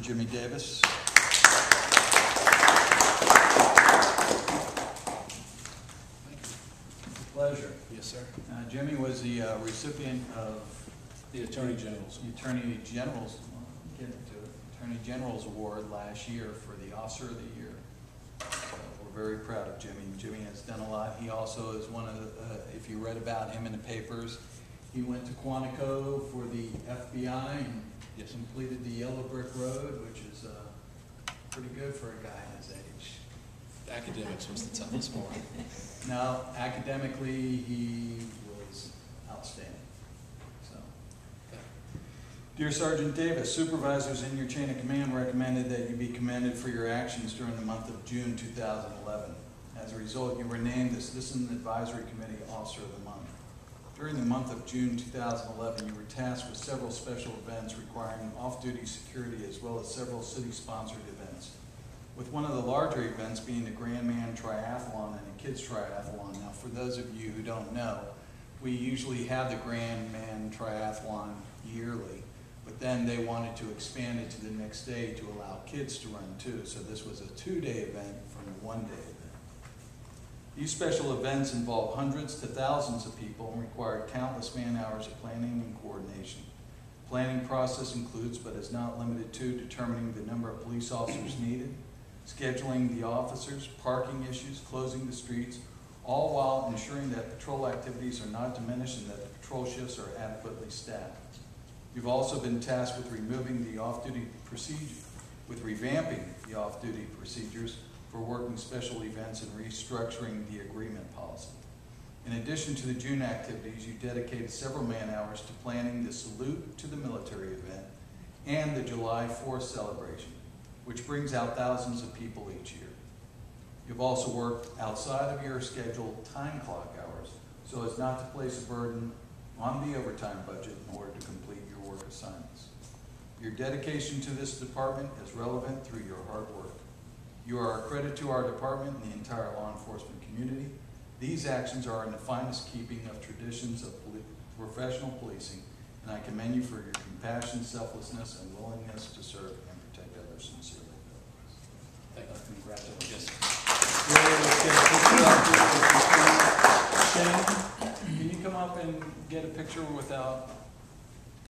Jimmy Davis. Pleasure. Yes, sir. Jimmy was the recipient of The Attorney General's. the Attorney General's Award last year for the Officer of the Year. So we're very proud of Jimmy. Jimmy has done a lot. He also is one of the, if you read about him in the papers, he went to Quantico for the FBI and completed the Yellow Brick Road, which is pretty good for a guy his age. Academics was the toughest part. Now, academically, he was outstanding. So, Dear Sergeant Davis, supervisors in your chain of command recommended that you be commended for your actions during the month of June 2011. As a result, you were named the Citizen Advisory Committee Officer of the Month. During the month of June 2011, you were tasked with several special events requiring off-duty security as well as several city-sponsored events, with one of the larger events being the Grand Man Triathlon and the Kids Triathlon. Now, for those of you who don't know, we usually have the Grand Man Triathlon yearly, but then they wanted to expand it to the next day to allow kids to run too. So this was a 2-day event from a 1-day event. These special events involve hundreds to thousands of people and require countless man-hours of planning and coordination. The planning process includes, but is not limited to, determining the number of police officers needed, scheduling the officers, parking issues, closing the streets, all while ensuring that patrol activities are not diminished and that the patrol shifts are adequately staffed. You've also been tasked with removing the off-duty procedure, with revamping the off-duty procedures for working special events and restructuring the agreement policy. In addition to the June activities, you dedicated several man-hours to planning the Salute to the Military event and the July 4th celebration, which brings out thousands of people each year. You've also worked outside of your scheduled time clock hours so as not to place a burden on the overtime budget in order to complete your work assignments. Your dedication to this department is relevant through your hard work. You are a credit to our department and the entire law enforcement community. These actions are in the finest keeping of traditions of professional policing, and I commend you for your compassion, selflessness, and willingness to serve and protect others sincerely. Thank you. Congratulations. Yes. Shane, can you come up and get a picture without